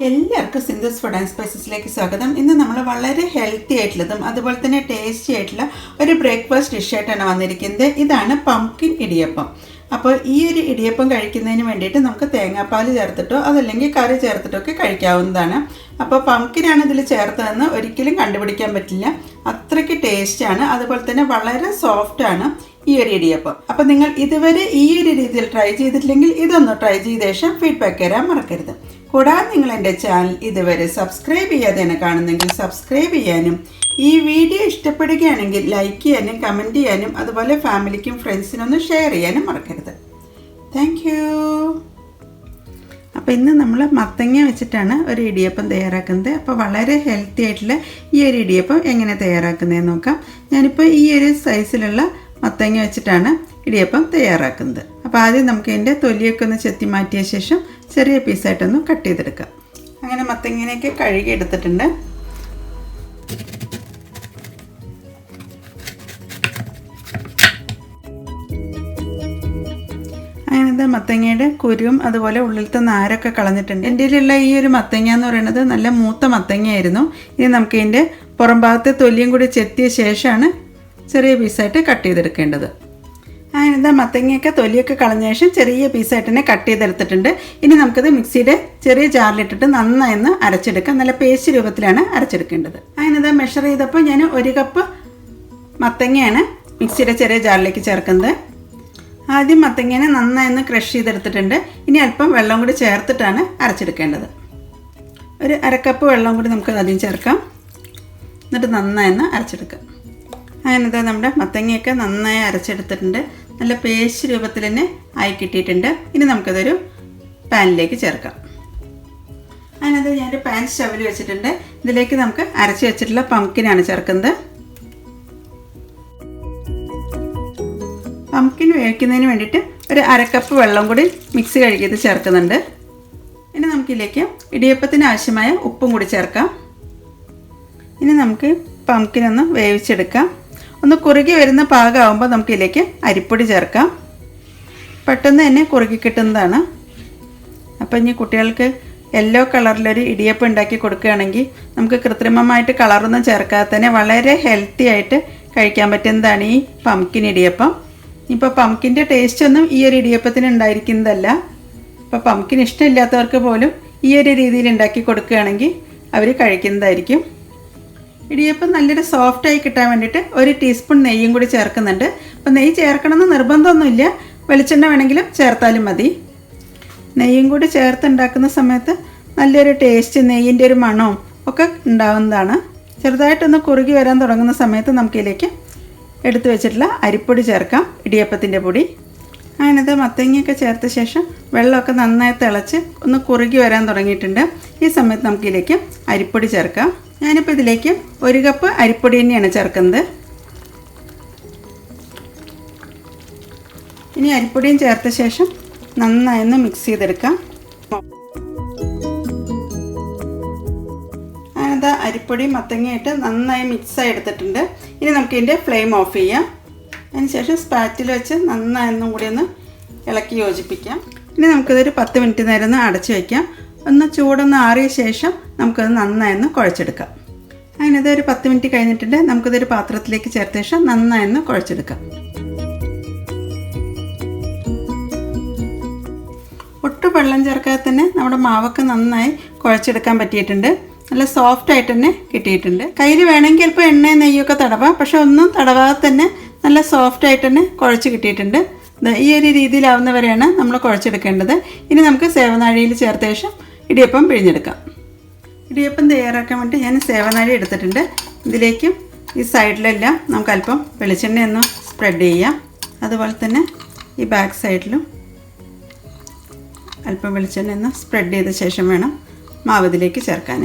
എല്ലാവർക്കും Sindhu's food and സ്പൈസസിലേക്ക് സ്വാഗതം. ഇന്ന് നമ്മൾ വളരെ ഹെൽത്തി ആയിട്ടുള്ളതും അതുപോലെ തന്നെ ടേസ്റ്റി ആയിട്ടുള്ള ഒരു ബ്രേക്ക്ഫാസ്റ്റ് ഡിഷായിട്ടാണ് വന്നിരിക്കുന്നത്. ഇതാണ് പംകിൻ ഇടിയപ്പം. അപ്പോൾ ഈ ഒരു ഇടിയപ്പം കഴിക്കുന്നതിന് വേണ്ടിയിട്ട് നമുക്ക് തേങ്ങാപ്പാൽ ചേർത്തിട്ടോ അതല്ലെങ്കിൽ കറി ചേർത്തിട്ടോ ഒക്കെ കഴിക്കാവുന്നതാണ്. അപ്പോൾ പംകിനാണ് ഇതിൽ ചേർത്തതെന്ന് ഒരിക്കലും കണ്ടുപിടിക്കാൻ പറ്റില്ല, അത്രയ്ക്ക് ടേസ്റ്റാണ്. അതുപോലെ തന്നെ വളരെ സോഫ്റ്റാണ് ഈ ഒരു ഇടിയപ്പം. അപ്പോൾ നിങ്ങൾ ഇതുവരെ ഈ ഒരു രീതിയിൽ ട്രൈ ചെയ്തിട്ടില്ലെങ്കിൽ ഇതൊന്ന് ട്രൈ ചെയ്ത ശേഷം ഫീഡ്ബാക്ക് തരാൻ മറക്കരുത്. കൂടാതെ നിങ്ങൾ എൻ്റെ ചാനൽ ഇതുവരെ സബ്സ്ക്രൈബ് ചെയ്യാതെയാണ് കാണുന്നെങ്കിൽ സബ്സ്ക്രൈബ് ചെയ്യാനും ഈ വീഡിയോ ഇഷ്ടപ്പെടുകയാണെങ്കിൽ ലൈക്ക് ചെയ്യാനും കമൻറ്റ് ചെയ്യാനും അതുപോലെ ഫാമിലിക്കും ഫ്രണ്ട്സിനൊന്ന് ഷെയർ ചെയ്യാനും മറക്കരുത്. Thank you. അപ്പോൾ ഇന്ന് നമ്മൾ മത്തങ്ങ വെച്ചിട്ടാണ് ഒരു ഇടിയപ്പം തയ്യാറാക്കുന്നത്. അപ്പോൾ വളരെ ഹെൽത്തി ആയിട്ടുള്ള ഈ ഒരു ഇടിയപ്പം എങ്ങനെ തയ്യാറാക്കുന്നതെന്ന് നോക്കാം. ഞാനിപ്പോൾ ഈ ഒരു സൈസിലുള്ള മത്തങ്ങ വെച്ചിട്ടാണ് ഇടിയപ്പം തയ്യാറാക്കുന്നത്. അപ്പോൾ ആദ്യം നമുക്ക് ഇതിൻ്റെ തൊലിയൊക്കെ ഒന്ന് ചെത്തി മാറ്റിയ ശേഷം ചെറിയ പീസായിട്ടൊന്ന് കട്ട് ചെയ്തെടുക്കാം. അങ്ങനെ മത്തങ്ങനെയൊക്കെ കഴുകി എടുത്തിട്ടുണ്ട്. അങ്ങനത്തെ മത്തങ്ങയുടെ കുരുവും അതുപോലെ ഉള്ളിലത്തെ നാരൊക്കെ കളഞ്ഞിട്ടുണ്ട്. എൻ്റെ കയ്യിലുള്ള ഈ ഒരു മത്തങ്ങ എന്ന് പറയുന്നത് നല്ല മൂത്ത മത്തങ്ങയായിരുന്നു. ഇനി നമുക്ക് ഇതിൻ്റെ പുറം ഭാഗത്തെ തൊലിയും കൂടി ചെത്തിയ ശേഷമാണ് ചെറിയ പീസായിട്ട് കട്ട് ചെയ്തെടുക്കേണ്ടത്. അങ്ങനത്തെ മത്തങ്ങയൊക്കെ തൊലിയൊക്കെ കളഞ്ഞ ശേഷം ചെറിയ പീസായിട്ട് തന്നെ കട്ട് ചെയ്തെടുത്തിട്ടുണ്ട്. ഇനി നമുക്കത് മിക്സിയുടെ ചെറിയ ജാറിലിട്ടിട്ട് നന്നായി അരച്ചെടുക്കാം. നല്ല പേസ്റ്റ് രൂപത്തിലാണ് അരച്ചെടുക്കേണ്ടത്. അങ്ങനത്തെ മെഷർ ചെയ്തപ്പോൾ ഞാൻ 1 കപ്പ് മത്തങ്ങയാണ് മിക്സിയുടെ ചെറിയ ജാറിലേക്ക് ചേർക്കുന്നത്. ആദ്യം മത്തങ്ങേനെ നന്നായി ക്രഷ് ചെയ്തെടുത്തിട്ടുണ്ട്. ഇനി അല്പം വെള്ളം കൂടി ചേർത്തിട്ടാണ് അരച്ചെടുക്കേണ്ടത്. ഒരു 1/2 കപ്പ് വെള്ളം കൂടി നമുക്ക് ആദ്യം ചേർക്കാം. എന്നിട്ട് നന്നായി അരച്ചെടുക്കാം. അങ്ങനത്തെ നമ്മുടെ മത്തങ്ങയൊക്കെ നന്നായി അരച്ചെടുത്തിട്ടുണ്ട്. നല്ല പേസ്റ്റ് രൂപത്തിൽ തന്നെ ആയി കിട്ടിയിട്ടുണ്ട്. ഇനി നമുക്കതൊരു പാനിലേക്ക് ചേർക്കാം. അതിനകത്ത് ഞാനൊരു പാൻ സ്റ്റവിൽ വെച്ചിട്ടുണ്ട്. ഇതിലേക്ക് നമുക്ക് അരച്ച് വെച്ചിട്ടുള്ള പംകിനാണ് ചേർക്കുന്നത്. പംകിൻ വേവിക്കുന്നതിന് വേണ്ടിയിട്ട് ഒരു 1/2 കപ്പ് വെള്ളം കൂടി മിക്സ് കഴുകിയത് ചേർക്കുന്നുണ്ട്. ഇനി നമുക്കിതിലേക്ക് ഇടിയപ്പത്തിന് ആവശ്യമായ ഉപ്പും കൂടി ചേർക്കാം. ഇനി നമുക്ക് പംകിനൊന്ന് വേവിച്ചെടുക്കാം. ഒന്ന് കുറുകി വരുന്ന പാകമാകുമ്പോൾ നമുക്കിതിലേക്ക് അരിപ്പൊടി ചേർക്കാം. പെട്ടെന്ന് തന്നെ കുറുകി കിട്ടുന്നതാണ്. അപ്പോൾ ഇനി കുട്ടികൾക്ക് യെല്ലോ കളറിലൊരു ഇടിയപ്പം ഉണ്ടാക്കി കൊടുക്കുകയാണെങ്കിൽ നമുക്ക് കൃത്രിമമായിട്ട് കളറൊന്നും ചേർക്കാതെ തന്നെ വളരെ ഹെൽത്തി ആയിട്ട് കഴിക്കാൻ പറ്റുന്നതാണ് ഈ പംകിൻ ഇടിയപ്പം. ഇപ്പോൾ പംകിൻ്റെ ടേസ്റ്റ് ഒന്നും ഈ ഒരു ഇടിയപ്പത്തിന് ഉണ്ടായിരിക്കുന്നതല്ല. ഇപ്പോൾ പംകിൻ ഇഷ്ടമില്ലാത്തവർക്ക് പോലും ഈ ഒരു രീതിയിൽ ഉണ്ടാക്കി കൊടുക്കുകയാണെങ്കിൽ അവർ കഴിക്കുന്നതായിരിക്കും. ഇടിയപ്പം നല്ലൊരു സോഫ്റ്റായി കിട്ടാൻ വേണ്ടിയിട്ട് 1 ടീസ്പൂൺ നെയ്യും കൂടി ചേർക്കുന്നുണ്ട്. അപ്പോൾ നെയ്യ് ചേർക്കണമെന്ന് നിർബന്ധമൊന്നുമില്ല, വെളിച്ചെണ്ണ വേണമെങ്കിലും ചേർത്താലും മതി. നെയ്യും കൂടി ചേർത്തുണ്ടാക്കുന്ന സമയത്ത് നല്ലൊരു ടേസ്റ്റ്, നെയ്യിൻ്റെ ഒരു മണവും ഒക്കെ ഉണ്ടാവുന്നതാണ്. ചെറുതായിട്ടൊന്ന് കുറുകി വരാൻ തുടങ്ങുന്ന സമയത്ത് നമുക്കിതിലേക്ക് എടുത്തു വെച്ചിട്ടുള്ള അരിപ്പൊടി ചേർക്കാം, ഇടിയപ്പത്തിൻ്റെ പൊടി. അങ്ങനത്തെ മത്തങ്ങയൊക്കെ ചേർത്ത ശേഷം വെള്ളമൊക്കെ നന്നായി തിളച്ച് ഒന്ന് കുറുകി വരാൻ തുടങ്ങിയിട്ടുണ്ട്. ഈ സമയത്ത് നമുക്കിതിലേക്ക് അരിപ്പൊടി ചേർക്കാം. ഞാനിപ്പോൾ ഇതിലേക്ക് 1 കപ്പ് അരിപ്പൊടി തന്നെയാണ് ചേർക്കുന്നത്. ഇനി അരിപ്പൊടിയും ചേർത്ത ശേഷം നന്നായി മിക്സ് ചെയ്തെടുക്കാം. അങ്ങനത്തെ അരിപ്പൊടി മത്തങ്ങയായിട്ട് നന്നായി മിക്സായി എടുത്തിട്ടുണ്ട്. ഇനി നമുക്കിതിൻ്റെ ഫ്ലെയിം ഓഫ് ചെയ്യാം. അതിനുശേഷം സ്പാറ്റിൽ വെച്ച് നന്നായി കൂടി ഒന്ന് ഇളക്കി യോജിപ്പിക്കാം. ഇനി നമുക്കിതൊരു 10 മിനിറ്റ് നേരം ഒന്ന് അടച്ചു വയ്ക്കാം. ഒന്ന് ചൂടൊന്ന് ആറിയ ശേഷം നമുക്കത് നന്നായി കുഴച്ചെടുക്കാം. അങ്ങനെ ഇതൊരു 10 മിനിറ്റ് കഴിഞ്ഞിട്ടുണ്ട്. നമുക്കിതൊരു പാത്രത്തിലേക്ക് ചേർത്ത ശേഷം നന്നായി കുഴച്ചെടുക്കാം. ഒട്ടും വെള്ളം ചേർക്കാതെ തന്നെ നമ്മുടെ മാവൊക്കെ നന്നായി കുഴച്ചെടുക്കാൻ പറ്റിയിട്ടുണ്ട്. നല്ല സോഫ്റ്റായിട്ട് തന്നെ കിട്ടിയിട്ടുണ്ട്. കയ്യിൽ വേണമെങ്കിൽ ഇപ്പോൾ എണ്ണയും നെയ്യൊക്കെ തടവാം, പക്ഷെ ഒന്നും തടവാതെ തന്നെ നല്ല സോഫ്റ്റായിട്ട് തന്നെ കുഴച്ച് കിട്ടിയിട്ടുണ്ട്. ഈ ഒരു രീതിയിലാവുന്നവരെയാണ് നമ്മൾ കുഴച്ചെടുക്കേണ്ടത്. ഇനി നമുക്ക് സേവനാഴിയിൽ ചേർത്ത ശേഷം ഇടിയപ്പം പിഴിഞ്ഞെടുക്കാം. ഇടിയപ്പം തയ്യാറാക്കാൻ വേണ്ടി ഞാൻ സേവനാഴി എടുത്തിട്ടുണ്ട്. ഇതിലേക്കും ഈ സൈഡിലെല്ലാം നമുക്ക് അല്പം വെളിച്ചെണ്ണയൊന്ന് സ്പ്രെഡ് ചെയ്യാം. അതുപോലെ തന്നെ ഈ ബാക്ക് സൈഡിലും അല്പം വെളിച്ചെണ്ണയൊന്ന് സ്പ്രെഡ് ചെയ്ത ശേഷം വേണം മാവ് ഇതിലേക്ക് ചേർക്കാൻ.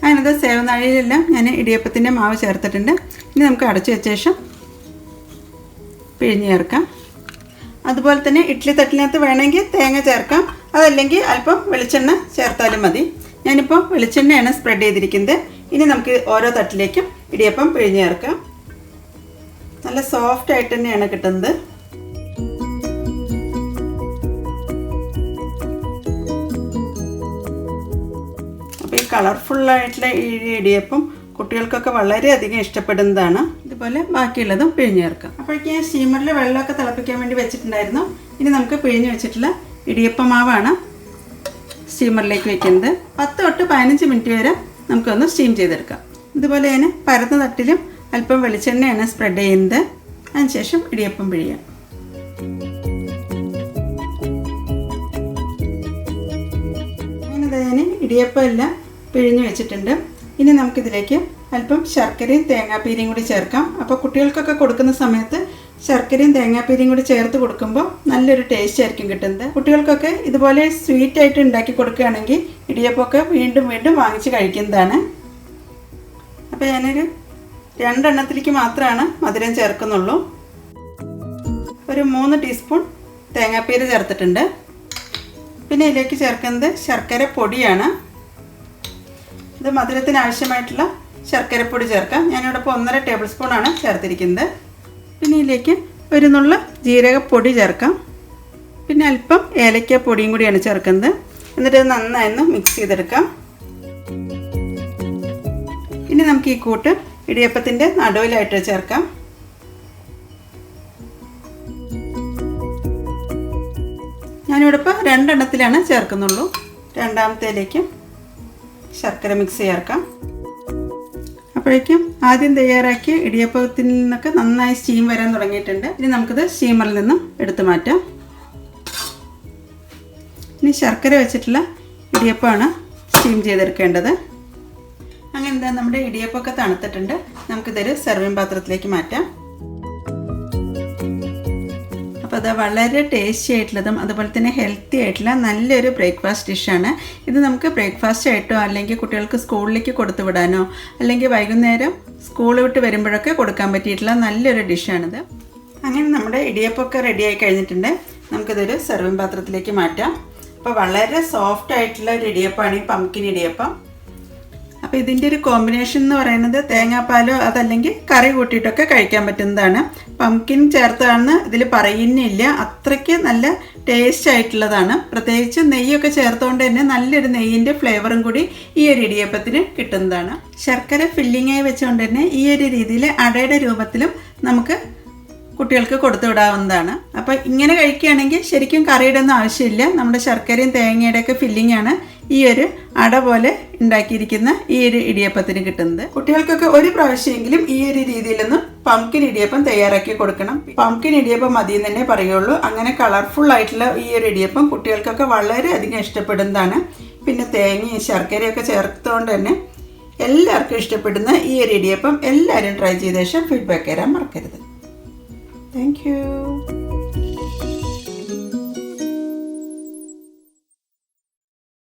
അങ്ങനത്തെ സേവനാഴിയിലെല്ലാം ഞാൻ ഇടിയപ്പത്തിൻ്റെ മാവ് ചേർത്തിട്ടുണ്ട്. ഇനി നമുക്ക് അടച്ചു വെച്ച ശേഷം പിഴിഞ്ഞ് ചേർക്കാം. അതുപോലെ തന്നെ ഇഡ്ഡലി തട്ടിനകത്ത് വേണമെങ്കിൽ തേങ്ങ ചേർക്കാം, അതല്ലെങ്കിൽ അല്പം വെളിച്ചെണ്ണ ചേർത്താലും മതി. ഞാനിപ്പോൾ വെളിച്ചെണ്ണയാണ് സ്പ്രെഡ് ചെയ്തിരിക്കുന്നത്. ഇനി നമുക്ക് ഓരോ തട്ടിലേക്കും ഇടിയപ്പം പിഴിഞ്ഞ് ചേർക്കാം. നല്ല സോഫ്റ്റായിട്ട് തന്നെയാണ് കിട്ടുന്നത്. കളർഫുള്ളായിട്ടുള്ള ഈ ഇടിയപ്പം കുട്ടികൾക്കൊക്കെ വളരെയധികം ഇഷ്ടപ്പെടുന്നതാണ്. ഇതുപോലെ ബാക്കിയുള്ളതും പിഴിഞ്ഞ് ചേർക്കാം. അപ്പോഴേക്കും ഞാൻ സ്റ്റീമറിൽ വെള്ളമൊക്കെ തിളപ്പിക്കാൻ വേണ്ടി വെച്ചിട്ടുണ്ടായിരുന്നു. ഇനി നമുക്ക് പിഴിഞ്ഞ് വെച്ചിട്ടുള്ള ഇടിയപ്പമാവാണ് സ്റ്റീമറിലേക്ക് വെക്കുന്നത്. 10 തൊട്ട് 15 മിനിറ്റ് വരെ നമുക്കൊന്ന് സ്റ്റീം ചെയ്തെടുക്കാം. ഇതുപോലെ ഞാൻ പരന്ന തട്ടിലും അല്പം വെളിച്ചെണ്ണയാണ് സ്പ്രെഡ് ചെയ്യുന്നത്. അതിനുശേഷം ഇടിയപ്പം പിഴിയാം. ഞാൻ ഇടിയപ്പം എല്ലാം പിഴിഞ്ഞ് വെച്ചിട്ടുണ്ട്. ഇനി നമുക്കിതിലേക്ക് അല്പം ശർക്കരയും തേങ്ങാപ്പീരിയും കൂടി ചേർക്കാം. അപ്പോൾ കുട്ടികൾക്കൊക്കെ കൊടുക്കുന്ന സമയത്ത് ശർക്കരയും തേങ്ങാപ്പീരിയും കൂടി ചേർത്ത് കൊടുക്കുമ്പോൾ നല്ലൊരു ടേസ്റ്റ് ആയിരിക്കും കിട്ടുന്നത്. കുട്ടികൾക്കൊക്കെ ഇതുപോലെ സ്വീറ്റായിട്ട് ഉണ്ടാക്കി കൊടുക്കുകയാണെങ്കിൽ ഇടിയപ്പമൊക്കെ വീണ്ടും വീണ്ടും വാങ്ങിച്ച് കഴിക്കുന്നതാണ്. അപ്പോൾ ഞാനൊരു 2 എണ്ണത്തിലേക്ക് മാത്രമാണ് മധുരം ചേർക്കുന്നുള്ളൂ. ഒരു 3 ടീസ്പൂൺ തേങ്ങാപ്പീര് ചേർത്തിട്ടുണ്ട്. പിന്നെ ഇതിലേക്ക് ചേർക്കുന്നത് ശർക്കര പൊടിയാണ്. ഇത് മധുരത്തിന് ആവശ്യമായിട്ടുള്ള ശർക്കരപ്പൊടി ചേർക്കാം. ഞാനിവിടെ ഇപ്പോൾ 1.5 ടേബിൾ സ്പൂണാണ് ചേർത്തിരിക്കുന്നത്. പിന്നെ ഇതിലേക്ക് ഒരു നുള്ള ജീരകപ്പൊടി ചേർക്കാം. പിന്നെ അല്പം ഏലക്കപ്പൊടിയും കൂടിയാണ് ചേർക്കുന്നത്. എന്നിട്ട് ഇത് നന്നായി മിക്സ് ചെയ്തെടുക്കാം. ഇനി നമുക്ക് ഈ കൂട്ട് ഇടിയപ്പത്തിൻ്റെ നടുവിലായിട്ട് ചേർക്കാം. ഞാനിവിടെ ഇപ്പോൾ 2 എണ്ണത്തിലാണ് ചേർക്കുന്നുള്ളൂ. രണ്ടാമത്തേലേക്ക് ശർക്കര മിക്സ് ചേർക്കാം. അപ്പോഴേക്കും ആദ്യം തയ്യാറാക്കിയ ഇടിയപ്പത്തിൽ നിന്നൊക്കെ നന്നായി സ്റ്റീം വരാൻ തുടങ്ങിയിട്ടുണ്ട്. ഇനി നമുക്കിത് സ്റ്റീമറിൽ നിന്നും എടുത്തു മാറ്റാം. ഇനി ശർക്കര വെച്ചിട്ടുള്ള ഇടിയപ്പമാണ് സ്റ്റീം ചെയ്തെടുക്കേണ്ടത്. അങ്ങനെ എന്താ നമ്മുടെ ഇടിയപ്പമൊക്കെ തണുത്തിട്ടുണ്ട്. നമുക്കിതൊരു സെർവിങ് പാത്രത്തിലേക്ക് മാറ്റാം. അപ്പോൾ അത് വളരെ ടേസ്റ്റി ആയിട്ടുള്ളതും അതുപോലെ തന്നെ ഹെൽത്തി ആയിട്ടുള്ള നല്ലൊരു ബ്രേക്ക്ഫാസ്റ്റ് ഡിഷാണ്. ഇത് നമുക്ക് ബ്രേക്ക്ഫാസ്റ്റ് ആയിട്ടോ അല്ലെങ്കിൽ കുട്ടികൾക്ക് സ്കൂളിലേക്ക് കൊടുത്തു വിടാനോ അല്ലെങ്കിൽ വൈകുന്നേരം സ്കൂൾ വിട്ട് വരുമ്പോഴൊക്കെ കൊടുക്കാൻ പറ്റിയിട്ടുള്ള നല്ലൊരു ഡിഷാണിത്. അങ്ങനെ നമ്മുടെ ഇടിയപ്പമൊക്കെ റെഡിയായി കഴിഞ്ഞിട്ടുണ്ട്. നമുക്കിതൊരു സെർവിങ് പാത്രത്തിലേക്ക് മാറ്റാം. അപ്പോൾ വളരെ സോഫ്റ്റ് ആയിട്ടുള്ള ഒരു ഇടിയപ്പമാണ് ഈ പംകിൻ ഇടിയപ്പം. അപ്പോൾ ഇതിൻ്റെ ഒരു കോമ്പിനേഷൻ എന്ന് പറയുന്നത് തേങ്ങാപ്പാലോ അതല്ലെങ്കിൽ കറി കൂട്ടിയിട്ടൊക്കെ കഴിക്കാൻ പറ്റുന്നതാണ്. പംകിൻ ചേർത്താണെന്ന് ഇതിൽ പറയുന്നില്ല. അത്രയ്ക്ക് നല്ല ടേസ്റ്റ് ആയിട്ടുള്ളതാണ്. പ്രത്യേകിച്ച് നെയ്യൊക്കെ ചേർത്തുകൊണ്ട് തന്നെ നല്ലൊരു നെയ്യിൻ്റെ ഫ്ലേവറും കൂടി ഈ ഒരു ഇടിയപ്പത്തിന് കിട്ടുന്നതാണ്. ശർക്കര ഫില്ലിങ്ങായി വെച്ചുകൊണ്ട് തന്നെ ഈ ഒരു രീതിയിൽ അടയുടെ രൂപത്തിലും നമുക്ക് കുട്ടികൾക്ക് കൊടുത്തു വിടാവുന്നതാണ്. അപ്പോൾ ഇങ്ങനെ കഴിക്കുകയാണെങ്കിൽ ശരിക്കും കറിയുടെ ഒന്നും ആവശ്യമില്ല. നമ്മുടെ ശർക്കരയും തേങ്ങയുടെയൊക്കെ ഫില്ലിങ്ങാണ് ഈ ഒരു അട പോലെ ഉണ്ടാക്കിയിരിക്കുന്ന ഈ ഒരു ഇടിയപ്പത്തിന് കിട്ടുന്നത്. കുട്ടികൾക്കൊക്കെ ഒരു പ്രാവശ്യമെങ്കിലും ഈ ഒരു രീതിയിലൊന്നും പംകിൻ ഇടിയപ്പം തയ്യാറാക്കി കൊടുക്കണം. പംകിൻ ഇടിയപ്പം മതി തന്നെ പറയുള്ളൂ. അങ്ങനെ കളർഫുൾ ആയിട്ടുള്ള ഈ ഒരു ഇടിയപ്പം കുട്ടികൾക്കൊക്കെ വളരെയധികം ഇഷ്ടപ്പെടുന്നതാണ്. പിന്നെ തേങ്ങയും ശർക്കരയൊക്കെ ചേർത്തുകൊണ്ട് തന്നെ എല്ലാവർക്കും ഇഷ്ടപ്പെടുന്ന ഈ ഒരു ഇടിയപ്പം എല്ലാവരും ട്രൈ ചെയ്ത ശേഷം ഫീഡ്ബാക്ക് തരാൻ മറക്കരുത്. Thank you.